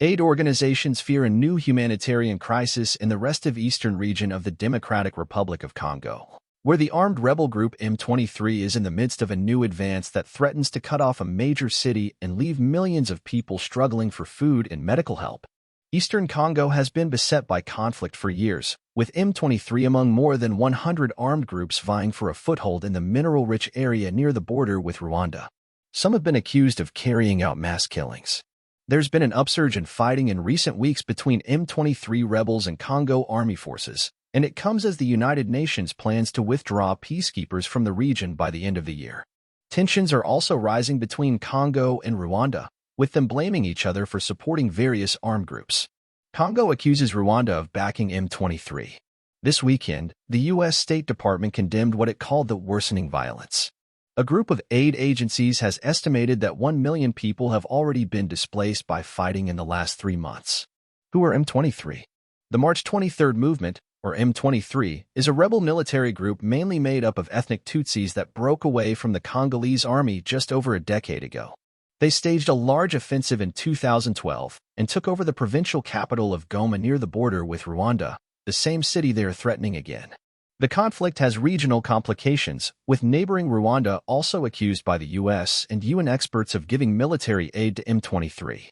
Aid organizations fear a new humanitarian crisis in the restive eastern region of the Democratic Republic of Congo, where the armed rebel group M23 is in the midst of a new advance that threatens to cut off a major city and leave millions of people struggling for food and medical help. Eastern Congo has been beset by conflict for years, with M23 among more than 100 armed groups vying for a foothold in the mineral-rich area near the border with Rwanda. Some have been accused of carrying out mass killings. There's been an upsurge in fighting in recent weeks between M23 rebels and Congo army forces, and it comes as the United Nations plans to withdraw peacekeepers from the region by the end of the year. Tensions are also rising between Congo and Rwanda, with them blaming each other for supporting various armed groups. Congo accuses Rwanda of backing M23. This weekend, the U.S. State Department condemned what it called the worsening violence. A group of aid agencies has estimated that 1 million people have already been displaced by fighting in the last 3 months. Who are M23? The March 23rd Movement, or M23, is a rebel military group mainly made up of ethnic Tutsis that broke away from the Congolese army just over a decade ago. They staged a large offensive in 2012 and took over the provincial capital of Goma near the border with Rwanda, the same city they are threatening again. The conflict has regional complications, with neighboring Rwanda also accused by the U.S. and UN experts of giving military aid to M23.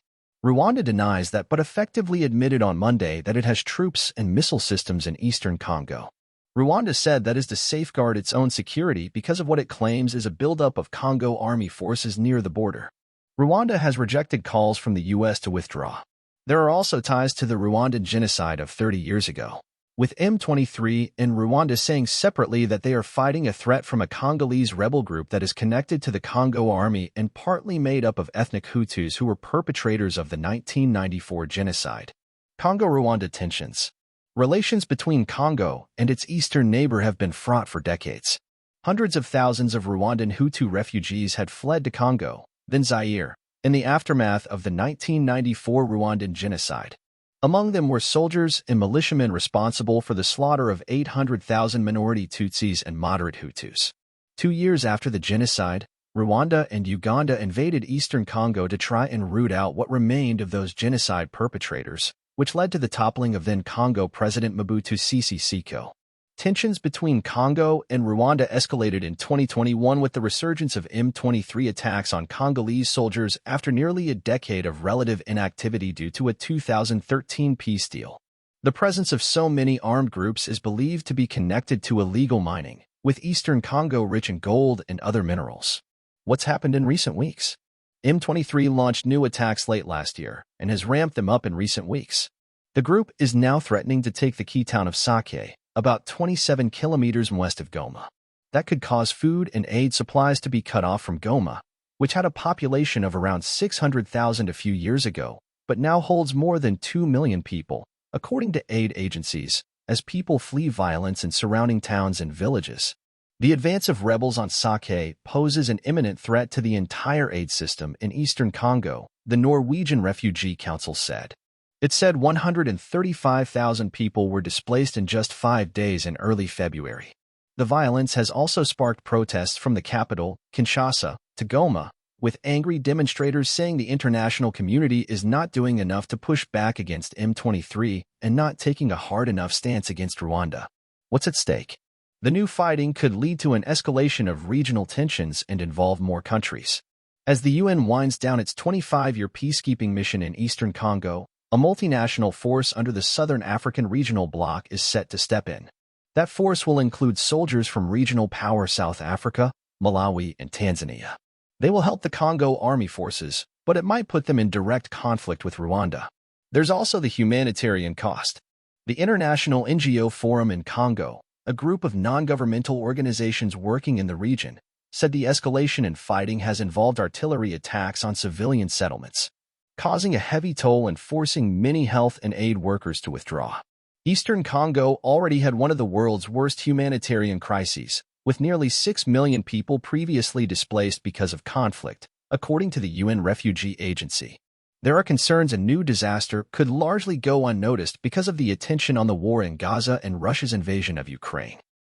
Rwanda denies that but effectively admitted on Monday that it has troops and missile systems in eastern Congo. Rwanda said that is to safeguard its own security because of what it claims is a buildup of Congo army forces near the border. Rwanda has rejected calls from the U.S. to withdraw. There are also ties to the Rwandan genocide of 30 years ago, with M23 and Rwanda saying separately that they are fighting a threat from a Congolese rebel group that is connected to the Congo army and partly made up of ethnic Hutus who were perpetrators of the 1994 genocide. Congo-Rwanda tensions. Relations between Congo and its eastern neighbor have been fraught for decades. Hundreds of thousands of Rwandan Hutu refugees had fled to Congo, then Zaire, in the aftermath of the 1994 Rwandan genocide. Among them were soldiers and militiamen responsible for the slaughter of 800,000 minority Tutsis and moderate Hutus. 2 years after the genocide, Rwanda and Uganda invaded eastern Congo to try and root out what remained of those genocide perpetrators, which led to the toppling of then-Congo President Mobutu Sese Seko. Tensions between Congo and Rwanda escalated in 2021 with the resurgence of M23 attacks on Congolese soldiers after nearly a decade of relative inactivity due to a 2013 peace deal. The presence of so many armed groups is believed to be connected to illegal mining, with eastern Congo rich in gold and other minerals. What's happened in recent weeks? M23 launched new attacks late last year and has ramped them up in recent weeks. The group is now threatening to take the key town of Sake, about 27 kilometers west of Goma. That could cause food and aid supplies to be cut off from Goma, which had a population of around 600,000 a few years ago, but now holds more than 2 million people, according to aid agencies, as people flee violence in surrounding towns and villages. The advance of rebels on Sake poses an imminent threat to the entire aid system in eastern Congo, the Norwegian Refugee Council said. It said 135,000 people were displaced in just 5 days in early February. The violence has also sparked protests from the capital, Kinshasa, to Goma, with angry demonstrators saying the international community is not doing enough to push back against M23 and not taking a hard enough stance against Rwanda. What's at stake? The new fighting could lead to an escalation of regional tensions and involve more countries. As the UN winds down its 25-year peacekeeping mission in eastern Congo, a multinational force under the Southern African Regional Bloc is set to step in. That force will include soldiers from regional power South Africa, Malawi, and Tanzania. They will help the Congo army forces, but it might put them in direct conflict with Rwanda. There's also the humanitarian cost. The International NGO Forum in Congo, a group of non-governmental organizations working in the region, said the escalation in fighting has involved artillery attacks on civilian settlements, causing a heavy toll and forcing many health and aid workers to withdraw. Eastern Congo already had one of the world's worst humanitarian crises, with nearly 6 million people previously displaced because of conflict, according to the UN Refugee Agency. There are concerns a new disaster could largely go unnoticed because of the attention on the war in Gaza and Russia's invasion of Ukraine.